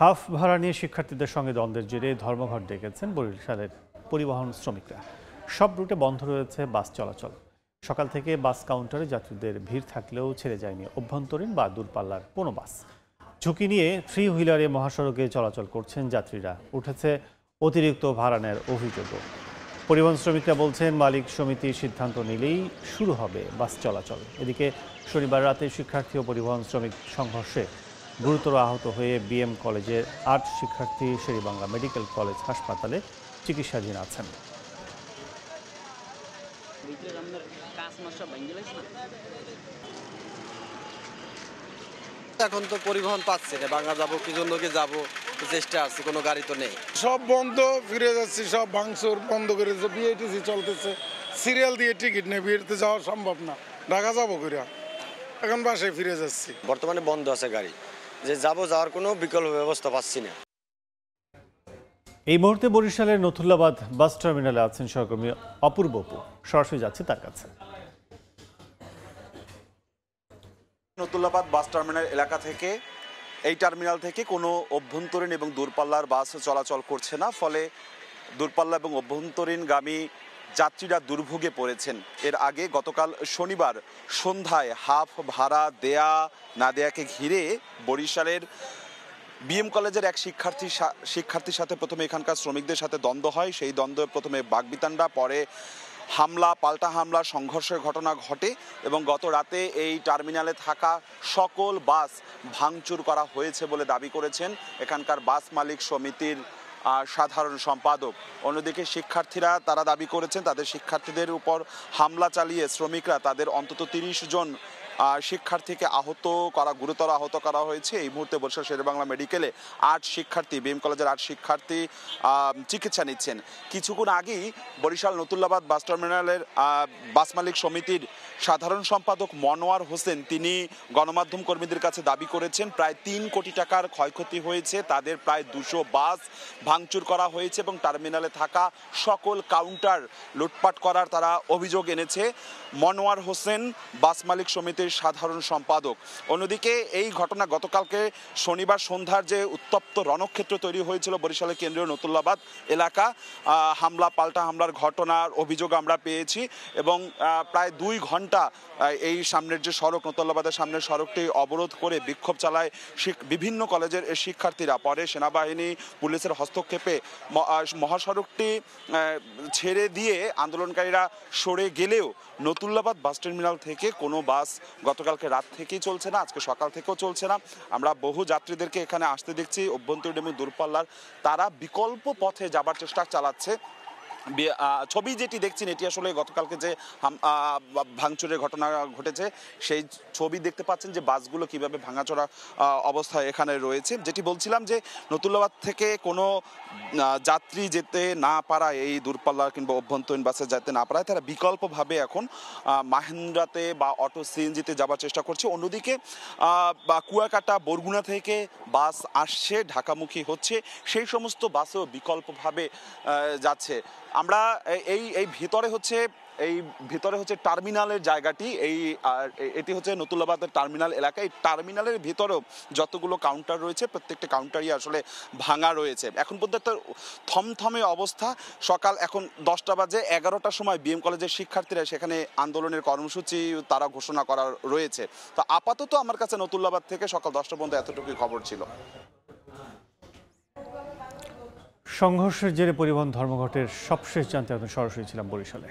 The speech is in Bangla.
হাফ ভাড়া নিয়ে শিক্ষার্থীদের সঙ্গে দ্বন্দ্বের জেরে ধর্মঘট ডেকেছেন বরিশালের পরিবহন শ্রমিকরা। সব রুটে বন্ধ রয়েছে বাস চলাচল। সকাল থেকে বাস কাউন্টারে যাত্রীদের ভিড় থাকলেও ছেড়ে যায়নি অভ্যন্তরীণ বা দূরপাল্লার কোনো বাস। ঝুঁকি নিয়ে থ্রি হুইলারে মহাসড়কে চলাচল করছেন যাত্রীরা। উঠেছে অতিরিক্ত ভাড়া নেওয়ার অভিযোগও। পরিবহন শ্রমিকরা বলছেন মালিক সমিতির সিদ্ধান্ত নিলেই শুরু হবে বাস চলাচল। এদিকে শনিবার রাতে শিক্ষার্থী ও পরিবহন শ্রমিক সংঘর্ষে গুরুতর আহত হয়ে বিএম কলেজের ৮ শিক্ষার্থী শেরেবাংলা মেডিকেল কলেজ হাসপাতালে চিকিৎসাধীন আছেন। এখন তো পরিবহন পাচ্ছি না, বাংলা যাবো কি জন্য কি যাবো, চেষ্টা আছে, কোনো গাড়ি তো নেই। সব বন্ধ, ফিরে যাচ্ছি, সব ভাঙচুর বন্ধ করেছে। বিআইটিসি চলতেছে, সিরিয়াল দিয়ে টিকিট নেই, বিয়েতে যাওয়া সম্ভব না। ঢাকা যাবো করে এখন বাসায় ফিরে যাচ্ছি। বর্তমানে বন্ধ আছে গাড়ি, যে যাওয়ার কোনো বিকল্প ব্যবস্থা পাচ্ছি না। এই মুহূর্তে বরিশালের নথুল্লাবাদ বাস টার্মিনালে আছেন সহকর্মী অপূর্ব অপু। সরাসরি যাচ্ছে তার কাছে। নথুল্লাবাদ বাস টার্মিনাল এলাকা থেকে, এই টার্মিনাল থেকে কোনো অভ্যন্তরীণ এবং দূরপাল্লার বাস চলাচল করছে না, ফলে দূরপাল্লা এবং অভ্যন্তরীণগামী যাত্রীরা দুর্ভোগে পড়েছেন। এর আগে গতকাল শনিবার সন্ধ্যায় হাফ ভাড়া দেয়া না দেয়াকে ঘিরে বরিশালের বিএম কলেজের এক শিক্ষার্থীর সাথে প্রথমে এখানকার শ্রমিকদের সাথে দ্বন্দ্ব হয়। সেই দ্বন্দ্বে প্রথমে বাকবিতণ্ডা, পরে হামলা, পাল্টা হামলা, সংঘর্ষের ঘটনা ঘটে এবং গত রাতে এই টার্মিনালে থাকা সকল বাস ভাঙচুর করা হয়েছে বলে দাবি করেছেন এখানকার বাস মালিক সমিতির সাধারণ সম্পাদক। অন্যদিকে শিক্ষার্থীরা তারা দাবি করেছেন তাদের শিক্ষার্থীদের উপর হামলা চালিয়ে শ্রমিকরা তাদের অন্তত ৩০ জন শিক্ষার্থীকে গুরুতর আহত করা হয়েছে। এই মুহূর্তে বরিশাল শেরেবাংলা মেডিকেলে ৮ শিক্ষার্থী, বিএম কলেজের ৮ শিক্ষার্থী চিকিৎসা নিচ্ছেন। কিছুক্ষণ আগেই বরিশাল নথুল্লাবাদ বাস টার্মিনালের বাস মালিক সমিতির সাধারণ সম্পাদক মনোয়ার হোসেন তিনি গণমাধ্যম কর্মীদের কাছে দাবি করেছেন প্রায় ৩ কোটি টাকার ক্ষয়ক্ষতি হয়েছে, তাদের প্রায় ২০০ বাস ভাঙচুর করা হয়েছে এবং টার্মিনালে থাকা সকল কাউন্টার লুটপাট করার তারা অভিযোগ এনেছে। মনোয়ার হোসেন বাস মালিক সমিতির সাধারণ সম্পাদক। অন্যদিকে এই ঘটনা গতকালকে শনিবার সন্ধ্যার যে উত্তপ্ত রণক্ষেত্র তৈরি হয়েছিল বরিশালের কেন্দ্রীয় নথুল্লাবাদ এলাকা, হামলা পাল্টা হামলার ঘটনার অভিযোগ আমরা পেয়েছি এবং প্রায় ২ ঘন্টা এই সামনের যে সড়ক, নথুল্লাবাদের সামনের সড়কটি অবরোধ করে বিক্ষোভ চালায় বিভিন্ন কলেজের শিক্ষার্থীরা। পরে সেনাবাহিনী পুলিশের হস্তক্ষেপে মহাসড়কটি ছেড়ে দিয়ে আন্দোলনকারীরা সরে গেলেও নথুল্লাবাদ বাস টার্মিনাল থেকে কোনো বাস গতকালকে রাত থেকেই চলছে না, আজকে সকাল থেকেও চলছে না। আমরা বহু যাত্রীদেরকে এখানে আসতে দেখছি অভ্যন্তরীণ এবং দূরপাল্লার, তারা বিকল্প পথে যাবার চেষ্টা চালাচ্ছে। ছবি যেটি দেখছেন এটি আসলে গতকালকে যে ভাঙচুরের ঘটনা ঘটেছে সেই ছবি দেখতে পাচ্ছেন যে বাসগুলো কিভাবে ভাঙাচোরা অবস্থায় এখানে রয়েছে। যেটি বলছিলাম যে নথুল্লাবাদ থেকে কোনো যাত্রী যেতে না পারায়, এই দূরপাল্লার কিংবা অভ্যন্তরীণ বাসে যেতে না পারায় তারা বিকল্পভাবে এখন মাহেন্দ্রাতে বা অটো সিএনজিতে যাবার চেষ্টা করছে। অন্যদিকে কুয়াকাটা বরগুনা থেকে বাস আসছে, ঢাকামুখী হচ্ছে, সেই সমস্ত বাসেও বিকল্পভাবে যাচ্ছে। আমরা এই ভিতরে হচ্ছে টার্মিনালের জায়গাটি, এটি হচ্ছে নথুল্লাবাদের টার্মিনাল এলাকা। এই টার্মিনালের ভিতরেও যতগুলো কাউন্টার রয়েছে প্রত্যেকটা কাউন্টারই আসলে ভাঙা রয়েছে। এখন পর্যন্ত থমথমে অবস্থা। সকাল এখন 10টা বাজে, 11টার সময় বিএম কলেজের শিক্ষার্থীরা সেখানে আন্দোলনের কর্মসূচি তারা ঘোষণা করা রয়েছে। তো আপাতত আমার কাছে নথুল্লাবাদ থেকে সকাল 10টা পর্যন্ত এতটুকুই খবর ছিল। সংঘর্ষের জেরে পরিবহন ধর্মঘটের সবশেষ জানতে সরাসরি ছিলাম বরিশালে।